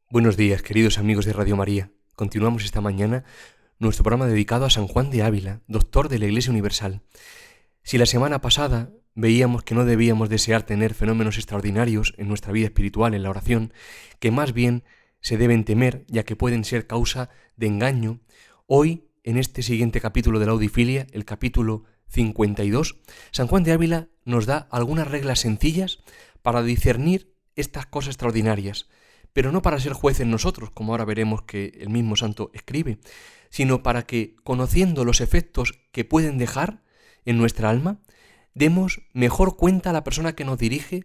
Buenos días, queridos amigos de Radio María. Continuamos esta mañana nuestro programa dedicado a San Juan de Ávila, doctor de la Iglesia Universal. Si la semana pasada veíamos que no debíamos desear tener fenómenos extraordinarios en nuestra vida espiritual, en la oración, que más bien se deben temer, ya que pueden ser causa de engaño, hoy, en este siguiente capítulo de la Audifilia, el capítulo 52, San Juan de Ávila nos da algunas reglas sencillas para discernir estas cosas extraordinarias, pero no para ser jueces nosotros, como ahora veremos que el mismo santo escribe, sino para que, conociendo los efectos que pueden dejar en nuestra alma, demos mejor cuenta a la persona que nos dirige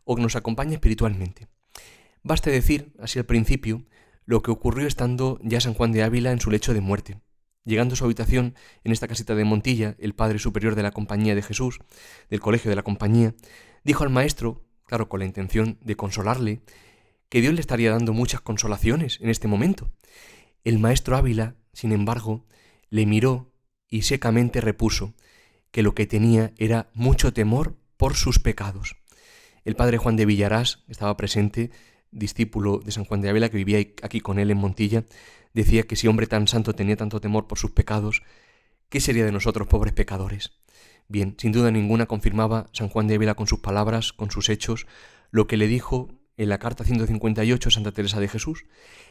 o que nos acompaña espiritualmente. Baste decir, así al principio, lo que ocurrió estando ya San Juan de Ávila en su lecho de muerte. Llegando a su habitación, en esta casita de Montilla, el padre superior de la Compañía de Jesús, del Colegio de la Compañía, dijo al maestro, claro, con la intención de consolarle, que Dios le estaría dando muchas consolaciones en este momento. El maestro Ávila, sin embargo, le miró y secamente repuso que lo que tenía era mucho temor por sus pecados. El padre Juan de Villarás, que estaba presente, discípulo de San Juan de Ávila, que vivía aquí con él en Montilla, decía que si hombre tan santo tenía tanto temor por sus pecados, ¿qué sería de nosotros, pobres pecadores? Bien, sin duda ninguna confirmaba San Juan de Ávila con sus palabras, con sus hechos, lo que le dijo en la carta 158 a Santa Teresa de Jesús,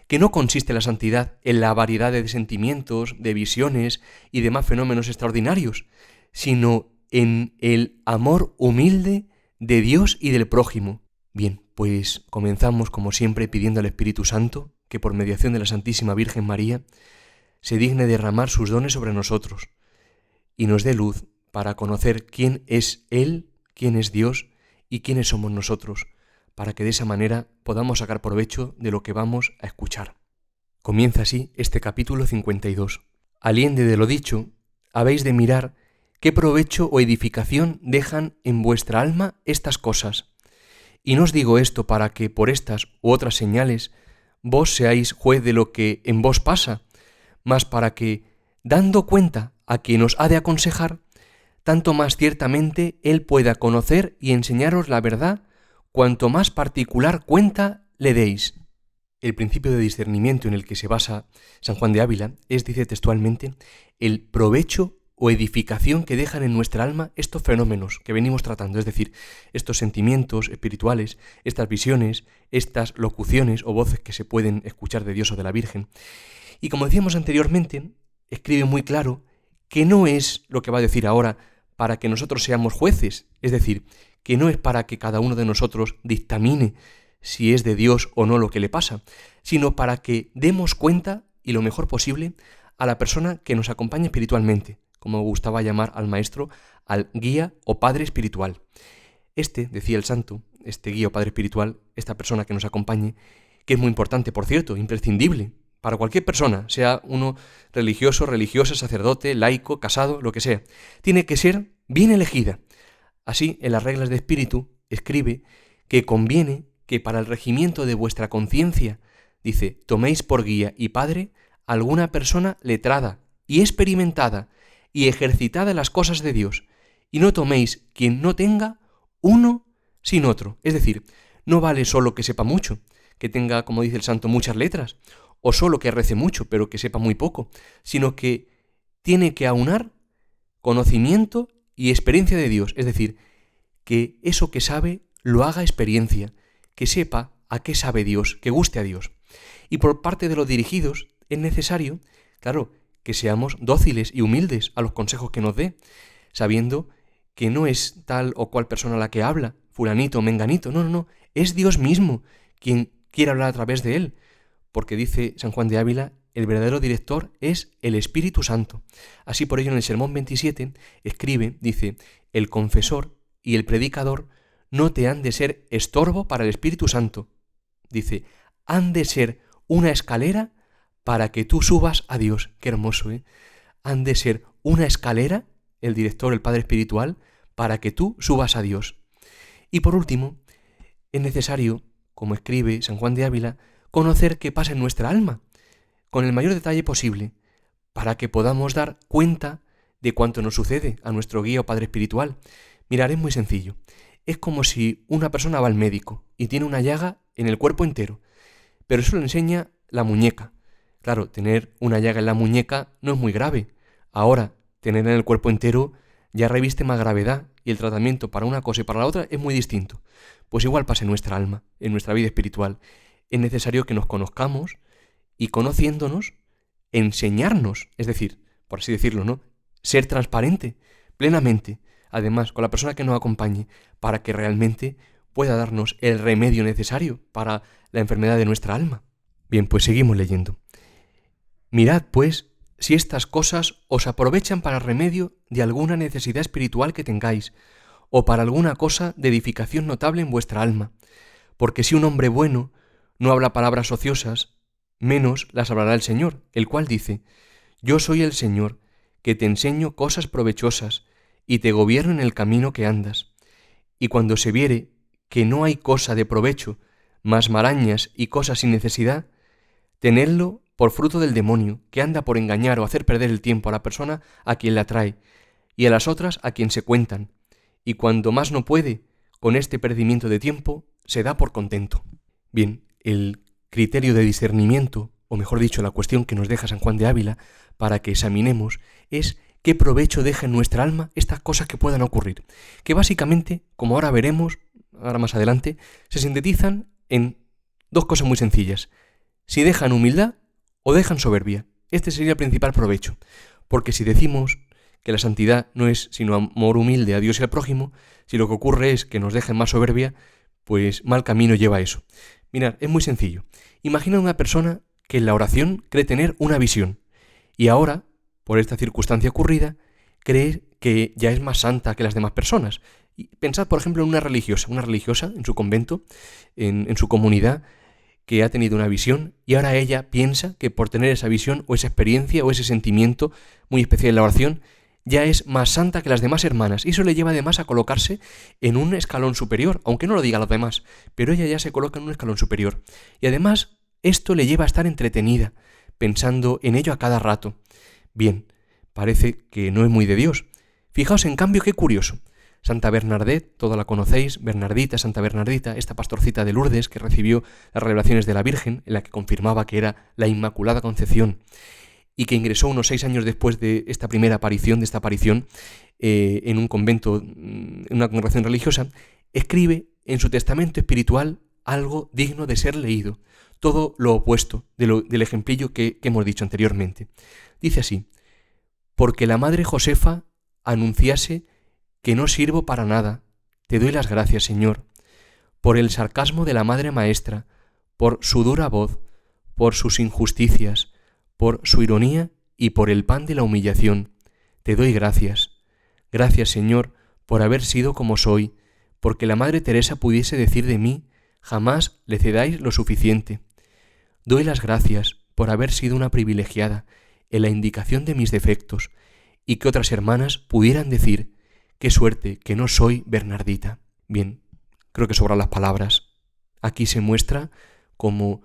que no consiste la santidad en la variedad de sentimientos, de visiones y demás fenómenos extraordinarios, sino en el amor humilde de Dios y del prójimo. Bien, pues comenzamos como siempre pidiendo al Espíritu Santo que por mediación de la Santísima Virgen María se digne derramar sus dones sobre nosotros y nos dé luz para conocer quién es Él, quién es Dios y quiénes somos nosotros, para que de esa manera podamos sacar provecho de lo que vamos a escuchar. Comienza así este capítulo 52. Aliende de lo dicho, habéis de mirar qué provecho o edificación dejan en vuestra alma estas cosas. Y no os digo esto para que por estas u otras señales vos seáis juez de lo que en vos pasa, mas para que, dando cuenta a quien os ha de aconsejar, tanto más ciertamente él pueda conocer y enseñaros la verdad, cuanto más particular cuenta le deis. El principio de discernimiento en el que se basa San Juan de Ávila es, dice textualmente, el provecho o edificación que dejan en nuestra alma estos fenómenos que venimos tratando, es decir, estos sentimientos espirituales, estas visiones, estas locuciones o voces que se pueden escuchar de Dios o de la Virgen. Y como decíamos anteriormente, escribe muy claro que no es lo que va a decir ahora para que nosotros seamos jueces, es decir, que no es para que cada uno de nosotros dictamine si es de Dios o no lo que le pasa, sino para que demos cuenta, y lo mejor posible, a la persona que nos acompaña espiritualmente, como gustaba llamar al maestro, al guía o padre espiritual. Decía el santo, este guía o padre espiritual, esta persona que nos acompañe, que es muy importante, por cierto, imprescindible, para cualquier persona, sea uno religioso, religiosa, sacerdote, laico, casado, lo que sea, tiene que ser bien elegida. Así, en las reglas de espíritu, escribe que conviene que para el regimiento de vuestra conciencia, dice, toméis por guía y padre alguna persona letrada y experimentada y ejercitada en las cosas de Dios, y no toméis quien no tenga uno sin otro. Es decir, no vale solo que sepa mucho, que tenga, como dice el santo, muchas letras, o solo que rece mucho, pero que sepa muy poco, sino que tiene que aunar conocimiento y experiencia de Dios, es decir, que eso que sabe lo haga experiencia, que sepa a qué sabe Dios, que guste a Dios. Y por parte de los dirigidos es necesario, claro, que seamos dóciles y humildes a los consejos que nos dé, sabiendo que no es tal o cual persona la que habla, fulanito o menganito, no, es Dios mismo quien quiere hablar a través de él, porque dice San Juan de Ávila, el verdadero director es el Espíritu Santo. Así por ello en el Sermón 27 escribe, dice, el confesor y el predicador no te han de ser estorbo para el Espíritu Santo. Dice, han de ser una escalera para que tú subas a Dios. Qué hermoso, ¿eh? Han de ser una escalera, el director, el Padre Espiritual, para que tú subas a Dios. Y por último, es necesario, como escribe San Juan de Ávila, conocer qué pasa en nuestra alma, con el mayor detalle posible, para que podamos dar cuenta de cuánto nos sucede a nuestro guía o Padre Espiritual. Mirad, es muy sencillo. Es como si una persona va al médico y tiene una llaga en el cuerpo entero, pero eso lo enseña la muñeca. Claro, tener una llaga en la muñeca no es muy grave. Ahora, tener en el cuerpo entero ya reviste más gravedad y el tratamiento para una cosa y para la otra es muy distinto. Pues igual pasa en nuestra alma, en nuestra vida espiritual. Es necesario que nos conozcamos y conociéndonos, enseñarnos, es decir, por así decirlo, ¿no? Ser transparente, plenamente, además con la persona que nos acompañe, para que realmente pueda darnos el remedio necesario para la enfermedad de nuestra alma. Bien, pues seguimos leyendo. Mirad, pues, si estas cosas os aprovechan para remedio de alguna necesidad espiritual que tengáis, o para alguna cosa de edificación notable en vuestra alma. Porque si un hombre bueno no habla palabras ociosas, menos las hablará el Señor, el cual dice: Yo soy el Señor, que te enseño cosas provechosas, y te gobierno en el camino que andas. Y cuando se viere que no hay cosa de provecho, más marañas y cosas sin necesidad, tenedlo por fruto del demonio, que anda por engañar o hacer perder el tiempo a la persona a quien la trae, y a las otras a quien se cuentan. Y cuando más no puede, con este perdimiento de tiempo, se da por contento. Bien, el criterio de discernimiento, o mejor dicho, la cuestión que nos deja San Juan de Ávila para que examinemos, es qué provecho deja en nuestra alma estas cosas que puedan ocurrir, que básicamente, como ahora veremos, ahora más adelante, se sintetizan en dos cosas muy sencillas: si dejan humildad o dejan soberbia. Este sería el principal provecho, porque si decimos que la santidad no es sino amor humilde a Dios y al prójimo, si lo que ocurre es que nos dejen más soberbia, pues mal camino lleva eso. Mirad, es muy sencillo. Imagina una persona que en la oración cree tener una visión y ahora, por esta circunstancia ocurrida, cree que ya es más santa que las demás personas. Y pensad, por ejemplo, en una religiosa en su convento, en su comunidad, que ha tenido una visión y ahora ella piensa que por tener esa visión o esa experiencia o ese sentimiento muy especial en la oración, ya es más santa que las demás hermanas, y eso le lleva además a colocarse en un escalón superior, aunque no lo diga a los demás, pero ella ya se coloca en un escalón superior. Y además esto le lleva a estar entretenida, pensando en ello a cada rato. Bien, parece que no es muy de Dios. Fijaos en cambio qué curioso. Santa Bernadette, toda la conocéis, Bernardita, Santa Bernardita, esta pastorcita de Lourdes que recibió las revelaciones de la Virgen, en la que confirmaba que era la Inmaculada Concepción, y que ingresó unos 6 años después de esta primera aparición, en un convento, en una congregación religiosa, escribe en su testamento espiritual algo digno de ser leído, todo lo opuesto del ejemplillo que hemos dicho anteriormente. Dice así: porque la Madre Josefa anunciase que no sirvo para nada, te doy las gracias, Señor, por el sarcasmo de la Madre Maestra, por su dura voz, por sus injusticias, por su ironía y por el pan de la humillación. Te doy gracias. Gracias, Señor, por haber sido como soy, porque la Madre Teresa pudiese decir de mí: jamás le cedáis lo suficiente. Doy las gracias por haber sido una privilegiada en la indicación de mis defectos, y que otras hermanas pudieran decir: qué suerte que no soy Bernardita. Bien, creo que sobran las palabras. Aquí se muestra cómo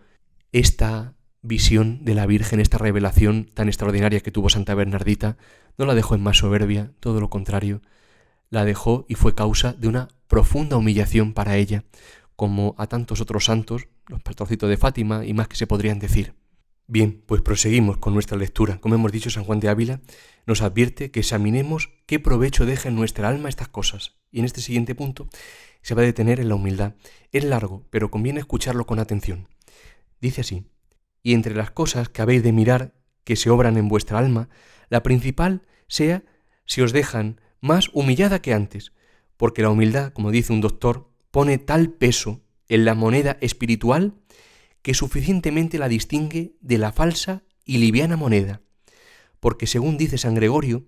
esta visión de la Virgen, esta revelación tan extraordinaria que tuvo Santa Bernardita, no la dejó en más soberbia, todo lo contrario, la dejó y fue causa de una profunda humillación para ella, como a tantos otros santos, los pastorcitos de Fátima y más que se podrían decir. Bien, pues proseguimos con nuestra lectura. Como hemos dicho, San Juan de Ávila nos advierte que examinemos qué provecho deja en nuestra alma estas cosas. Y en este siguiente punto se va a detener en la humildad. Es largo, pero conviene escucharlo con atención. Dice así: y entre las cosas que habéis de mirar que se obran en vuestra alma, la principal sea si os dejan más humillada que antes, porque la humildad, como dice un doctor, pone tal peso en la moneda espiritual que suficientemente la distingue de la falsa y liviana moneda, porque según dice San Gregorio,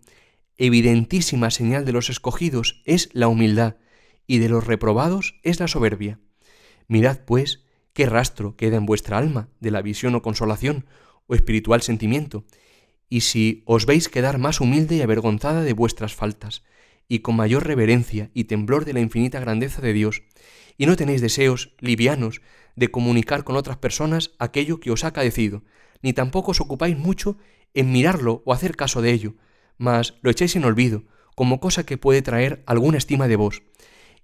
evidentísima señal de los escogidos es la humildad, y de los reprobados es la soberbia. Mirad, pues, qué rastro queda en vuestra alma de la visión o consolación o espiritual sentimiento, y si os veis quedar más humilde y avergonzada de vuestras faltas, y con mayor reverencia y temblor de la infinita grandeza de Dios, y no tenéis deseos livianos de comunicar con otras personas aquello que os ha acaecido, ni tampoco os ocupáis mucho en mirarlo o hacer caso de ello, mas lo echáis en olvido, como cosa que puede traer alguna estima de vos.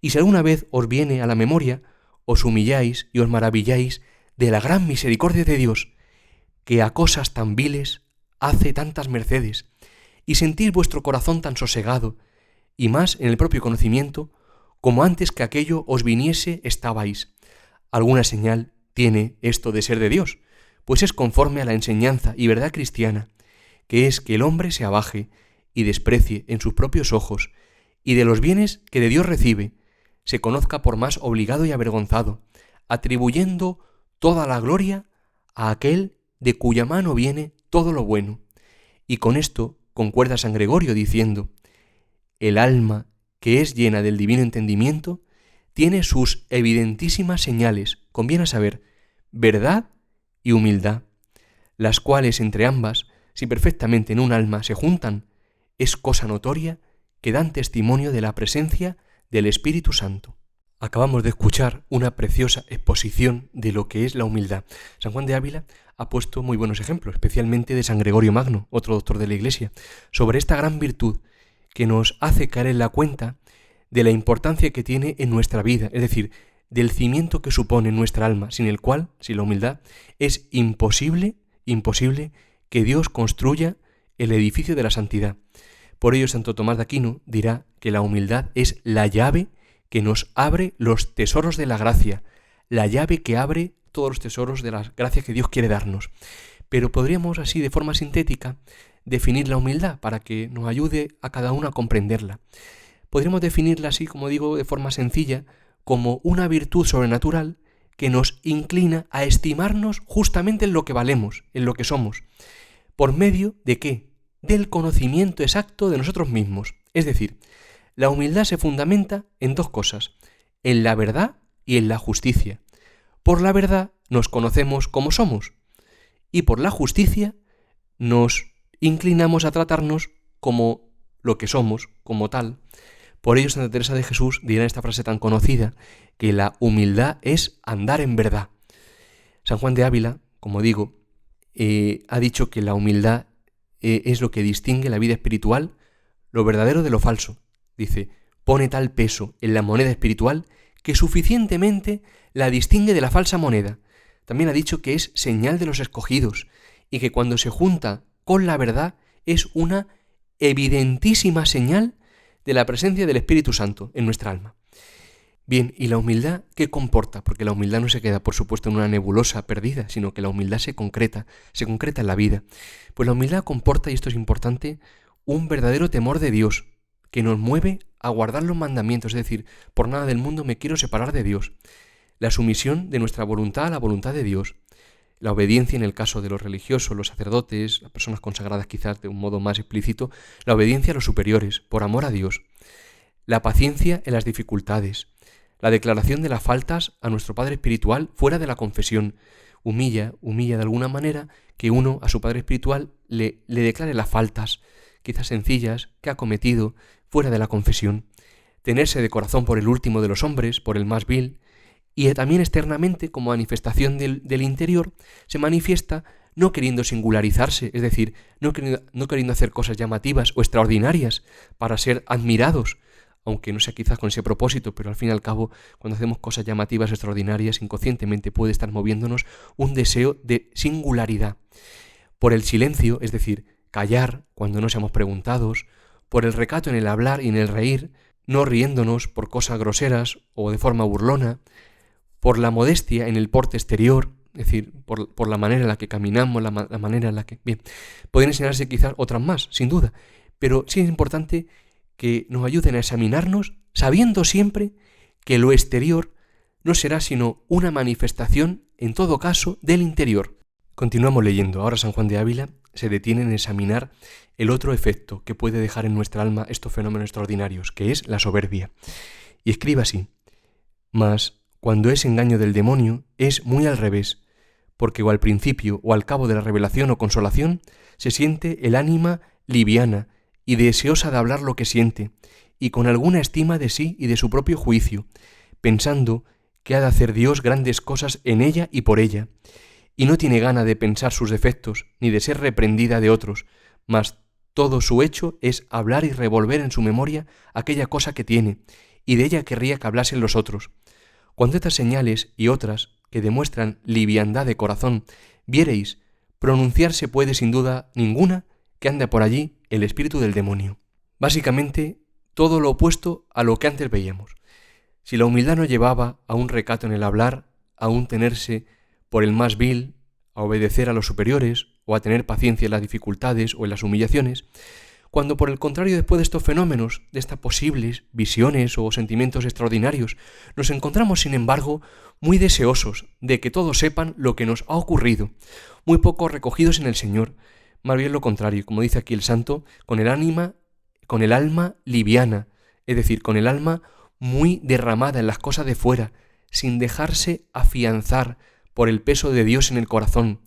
Y si alguna vez os viene a la memoria, os humilláis y os maravilláis de la gran misericordia de Dios, que a cosas tan viles hace tantas mercedes, y sentís vuestro corazón tan sosegado, y más en el propio conocimiento, como antes que aquello os viniese estabais. Alguna señal tiene esto de ser de Dios, pues es conforme a la enseñanza y verdad cristiana, que es que el hombre se abaje y desprecie en sus propios ojos, y de los bienes que de Dios recibe, se conozca por más obligado y avergonzado, atribuyendo toda la gloria a aquel de cuya mano viene todo lo bueno. Y con esto concuerda San Gregorio diciendo: el alma que es llena del divino entendimiento tiene sus evidentísimas señales, conviene saber, verdad y humildad, las cuales entre ambas, si perfectamente en un alma se juntan, es cosa notoria que dan testimonio de la presencia del Espíritu Santo. Acabamos de escuchar una preciosa exposición de lo que es la humildad. San Juan de Ávila ha puesto muy buenos ejemplos, especialmente de San Gregorio Magno, otro doctor de la Iglesia, sobre esta gran virtud que nos hace caer en la cuenta de la importancia que tiene en nuestra vida, es decir, del cimiento que supone en nuestra alma, sin el cual, sin la humildad, es imposible que Dios construya el edificio de la santidad. Por ello, Santo Tomás de Aquino dirá que la humildad es la llave que nos abre los tesoros de la gracia, la llave que abre todos los tesoros de la gracia que Dios quiere darnos. Pero podríamos así, de forma sintética, definir la humildad para que nos ayude a cada uno a comprenderla. Podríamos definirla así, como digo, de forma sencilla, como una virtud sobrenatural que nos inclina a estimarnos justamente en lo que valemos, en lo que somos. ¿Por medio de qué? Del conocimiento exacto de nosotros mismos. Es decir, la humildad se fundamenta en dos cosas: en la verdad y en la justicia. Por la verdad nos conocemos como somos, y por la justicia nos inclinamos a tratarnos como lo que somos, como tal. Por ello Santa Teresa de Jesús dirá esta frase tan conocida, que la humildad es andar en verdad. San Juan de Ávila, como digo, ha dicho que la humildad es lo que distingue la vida espiritual, lo verdadero de lo falso. Dice, pone tal peso en la moneda espiritual que suficientemente la distingue de la falsa moneda. También ha dicho que es señal de los escogidos y que cuando se junta con la verdad es una evidentísima señal de la presencia del Espíritu Santo en nuestra alma. Bien, ¿y la humildad qué comporta? Porque la humildad no se queda, por supuesto, en una nebulosa perdida, sino que la humildad se concreta en la vida. Pues la humildad comporta, y esto es importante, un verdadero temor de Dios, que nos mueve a guardar los mandamientos, es decir, por nada del mundo me quiero separar de Dios. La sumisión de nuestra voluntad a la voluntad de Dios. La obediencia en el caso de los religiosos, los sacerdotes, las personas consagradas quizás de un modo más explícito, la obediencia a los superiores, por amor a Dios. La paciencia en las dificultades. La declaración de las faltas a nuestro Padre Espiritual fuera de la confesión. Humilla de alguna manera que uno a su Padre Espiritual le declare las faltas, quizás sencillas, que ha cometido fuera de la confesión. Tenerse de corazón por el último de los hombres, por el más vil. Y también externamente, como manifestación del interior, se manifiesta no queriendo singularizarse, es decir, no queriendo hacer cosas llamativas o extraordinarias para ser admirados, aunque no sea quizás con ese propósito, pero al fin y al cabo, cuando hacemos cosas llamativas o extraordinarias, inconscientemente puede estar moviéndonos un deseo de singularidad. Por el silencio, es decir, callar cuando no seamos preguntados, por el recato en el hablar y en el reír, no riéndonos por cosas groseras o de forma burlona, por la modestia en el porte exterior, es decir, por la manera en la que caminamos, la manera en la que... Bien, pueden enseñarse quizás otras más, sin duda, pero sí es importante que nos ayuden a examinarnos sabiendo siempre que lo exterior no será sino una manifestación, en todo caso, del interior. Continuamos leyendo. Ahora San Juan de Ávila se detiene en examinar el otro efecto que puede dejar en nuestra alma estos fenómenos extraordinarios, que es la soberbia. Y escribe así: mas cuando es engaño del demonio, es muy al revés, porque o al principio o al cabo de la revelación o consolación se siente el ánima liviana y deseosa de hablar lo que siente, y con alguna estima de sí y de su propio juicio, pensando que ha de hacer Dios grandes cosas en ella y por ella, y no tiene gana de pensar sus defectos, ni de ser reprendida de otros, mas todo su hecho es hablar y revolver en su memoria aquella cosa que tiene, y de ella querría que hablasen los otros. Cuando estas señales y otras que demuestran liviandad de corazón, viereis, pronunciarse puede sin duda ninguna que anda por allí el espíritu del demonio. Básicamente, todo lo opuesto a lo que antes veíamos. Si la humildad no llevaba a un recato en el hablar, a un tenerse por el más vil, a obedecer a los superiores o a tener paciencia en las dificultades o en las humillaciones, cuando por el contrario después de estos fenómenos, de estas posibles visiones o sentimientos extraordinarios, nos encontramos sin embargo muy deseosos de que todos sepan lo que nos ha ocurrido, muy poco recogidos en el Señor, más bien lo contrario, como dice aquí el santo, con el alma liviana, es decir, con el alma muy derramada en las cosas de fuera, sin dejarse afianzar por el peso de Dios en el corazón,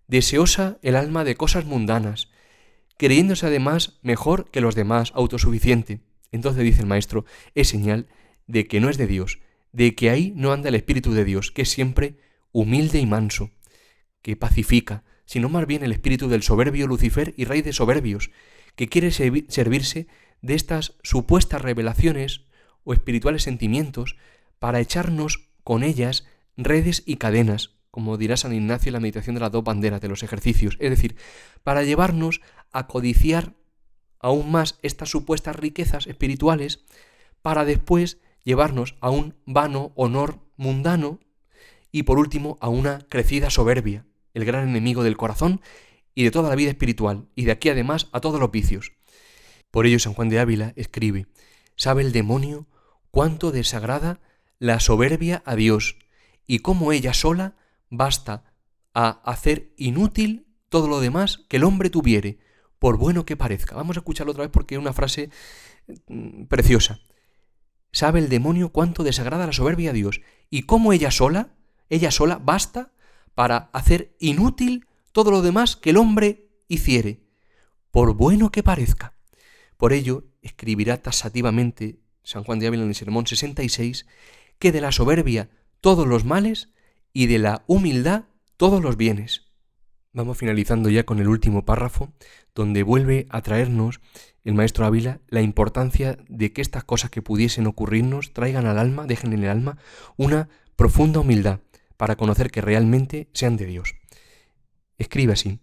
deseosa el alma de cosas mundanas, creyéndose además mejor que los demás, autosuficiente. Entonces dice el maestro, es señal de que no es de Dios, de que ahí no anda el Espíritu de Dios, que es siempre humilde y manso, que pacifica, sino más bien el espíritu del soberbio Lucifer y rey de soberbios, que quiere servirse de estas supuestas revelaciones o espirituales sentimientos para echarnos con ellas redes y cadenas, como dirá San Ignacio en la meditación de las dos banderas de los ejercicios, es decir, para llevarnos a codiciar aún más estas supuestas riquezas espirituales, para después llevarnos a un vano honor mundano y por último a una crecida soberbia, el gran enemigo del corazón y de toda la vida espiritual, y de aquí además a todos los vicios. Por ello San Juan de Ávila escribe, ¿sabe el demonio cuánto desagrada la soberbia a Dios y cómo ella sola basta a hacer inútil todo lo demás que el hombre tuviere, por bueno que parezca? Vamos a escucharlo otra vez porque es una frase preciosa. ¿Sabe el demonio cuánto desagrada la soberbia a Dios y cómo ella sola basta para hacer inútil todo lo demás que el hombre hiciere, por bueno que parezca? Por ello, escribirá taxativamente San Juan de Ávila en el Sermón 66, que de la soberbia todos los males y de la humildad todos los bienes. Vamos finalizando ya con el último párrafo, donde vuelve a traernos el maestro Ávila la importancia de que estas cosas que pudiesen ocurrirnos traigan al alma, dejen en el alma una profunda humildad para conocer que realmente sean de Dios. Escribe así,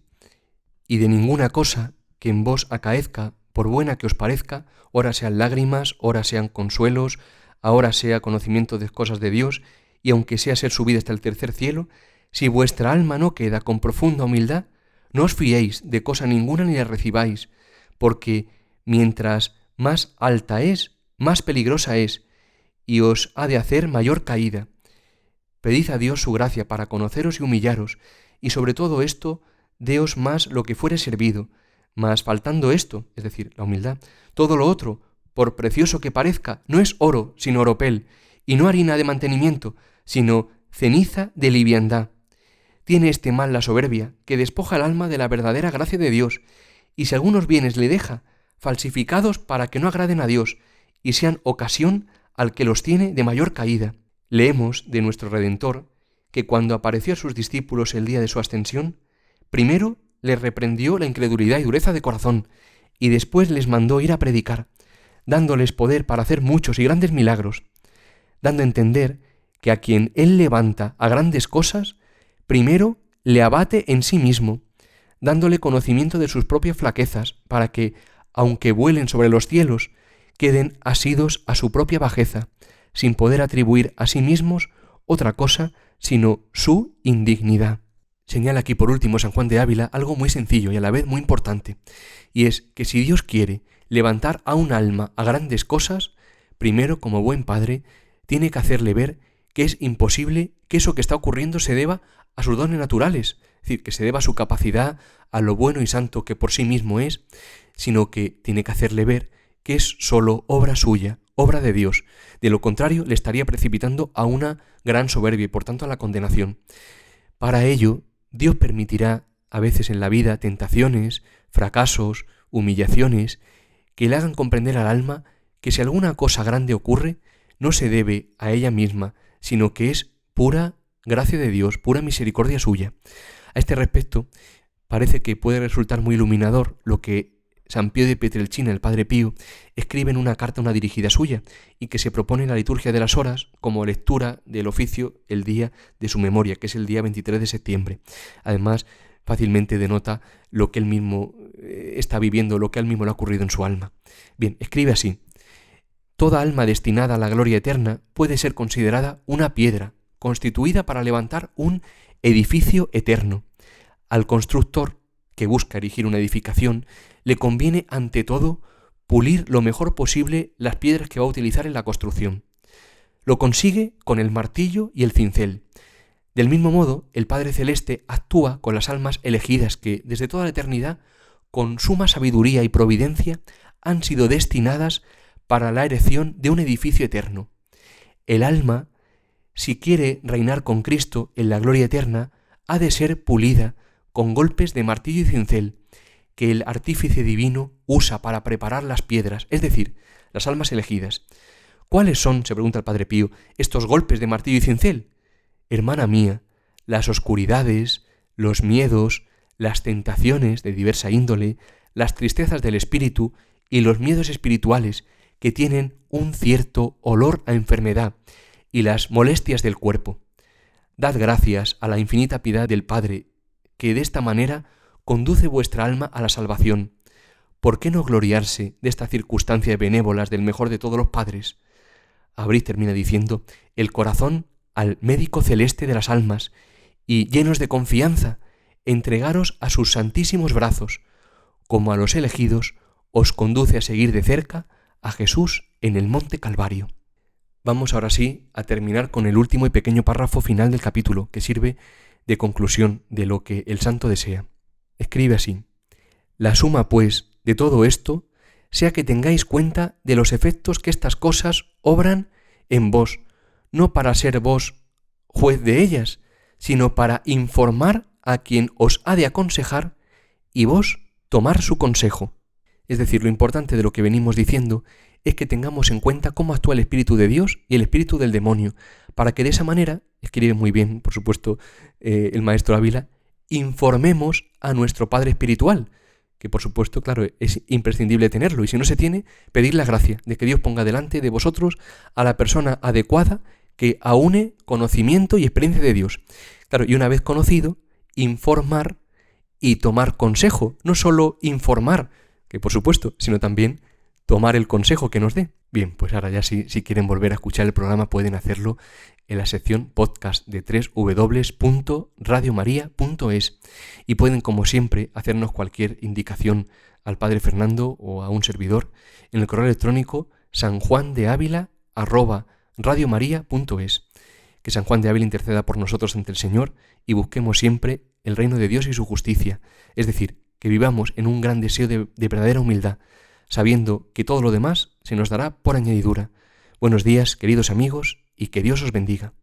y de ninguna cosa que en vos acaezca, por buena que os parezca, ora sean lágrimas, ora sean consuelos, ahora sea conocimiento de cosas de Dios, y aunque sea ser subida hasta el tercer cielo, si vuestra alma no queda con profunda humildad, no os fiéis de cosa ninguna ni la recibáis, porque mientras más alta es, más peligrosa es, y os ha de hacer mayor caída. Pedid a Dios su gracia para conoceros y humillaros, y sobre todo esto, deos más lo que fuere servido, mas faltando esto, es decir, la humildad, todo lo otro, por precioso que parezca, no es oro, sino oropel, y no harina de mantenimiento, sino ceniza de liviandad. Tiene este mal la soberbia, que despoja el alma de la verdadera gracia de Dios, y si algunos bienes le deja, falsificados para que no agraden a Dios, y sean ocasión al que los tiene de mayor caída. Leemos de nuestro Redentor que cuando apareció a sus discípulos el día de su ascensión, primero les reprendió la incredulidad y dureza de corazón, y después les mandó ir a predicar, dándoles poder para hacer muchos y grandes milagros, dando a entender que a quien Él levanta a grandes cosas, primero le abate en sí mismo, dándole conocimiento de sus propias flaquezas, para que, aunque vuelen sobre los cielos, queden asidos a su propia bajeza, sin poder atribuir a sí mismos otra cosa sino su indignidad. Señala aquí por último San Juan de Ávila algo muy sencillo y a la vez muy importante, y es que si Dios quiere levantar a un alma a grandes cosas, primero, como buen padre, tiene que hacerle ver que es imposible que eso que está ocurriendo se deba a sus dones naturales, es decir, que se deba a su capacidad, a lo bueno y santo que por sí mismo es, sino que tiene que hacerle ver que es solo obra suya, obra de Dios. De lo contrario, le estaría precipitando a una gran soberbia y por tanto a la condenación. Para ello, Dios permitirá a veces en la vida tentaciones, fracasos, humillaciones, que le hagan comprender al alma que si alguna cosa grande ocurre, no se debe a ella misma, sino que es pura gracia de Dios, pura misericordia suya. A este respecto, parece que puede resultar muy iluminador lo que San Pío de Pietrelcina, el Padre Pío, escribe en una carta una dirigida suya y que se propone en la liturgia de las horas como lectura del oficio el día de su memoria, que es el día 23 de septiembre. Además, fácilmente denota lo que él mismo está viviendo, lo que a él mismo le ha ocurrido en su alma. Bien, escribe así: toda alma destinada a la gloria eterna puede ser considerada una piedra constituida para levantar un edificio eterno. Al constructor que busca erigir una edificación, le conviene ante todo pulir lo mejor posible las piedras que va a utilizar en la construcción. Lo consigue con el martillo y el cincel. Del mismo modo, el Padre Celeste actúa con las almas elegidas que, desde toda la eternidad, con suma sabiduría y providencia, han sido destinadas para la erección de un edificio eterno. El alma, si quiere reinar con Cristo en la gloria eterna, ha de ser pulida con golpes de martillo y cincel, que el artífice divino usa para preparar las piedras, es decir, las almas elegidas. ¿Cuáles son, se pregunta el Padre Pío, estos golpes de martillo y cincel? Hermana mía, las oscuridades, los miedos, las tentaciones de diversa índole, las tristezas del espíritu y los miedos espirituales que tienen un cierto olor a enfermedad y las molestias del cuerpo. Dad gracias a la infinita piedad del Padre, que de esta manera conduce vuestra alma a la salvación. ¿Por qué no gloriarse de estas circunstancias benévolas del mejor de todos los padres? Abrid, termina diciendo, el corazón al médico celeste de las almas y, llenos de confianza, entregaros a sus santísimos brazos, como a los elegidos os conduce a seguir de cerca a Jesús en el monte Calvario. Vamos ahora sí a terminar con el último y pequeño párrafo final del capítulo, que sirve de conclusión de lo que el santo desea. Escribe así: la suma, pues, de todo esto sea que tengáis cuenta de los efectos que estas cosas obran en vos, no para ser vos juez de ellas, sino para informar a quien os ha de aconsejar y vos tomar su consejo. Es decir, lo importante de lo que venimos diciendo es que tengamos en cuenta cómo actúa el Espíritu de Dios y el Espíritu del demonio, para que de esa manera, escribe muy bien, por supuesto, el maestro Ávila, informemos a nuestro Padre Espiritual, que por supuesto, claro, es imprescindible tenerlo, y si no se tiene, pedir la gracia de que Dios ponga delante de vosotros a la persona adecuada que aúne conocimiento y experiencia de Dios. Claro, y una vez conocido, informar y tomar consejo, no solo informar, que por supuesto, sino también tomar el consejo que nos dé. Bien, pues ahora ya si quieren volver a escuchar el programa pueden hacerlo en la sección podcast de www.radiomaria.es y pueden, como siempre, hacernos cualquier indicación al Padre Fernando o a un servidor en el correo electrónico sanjuandeavila@radiomaria.es. Que San Juan de Ávila interceda por nosotros ante el Señor y busquemos siempre el reino de Dios y su justicia, es decir, que vivamos en un gran deseo de verdadera humildad, sabiendo que todo lo demás se nos dará por añadidura. Buenos días, queridos amigos, y que Dios os bendiga.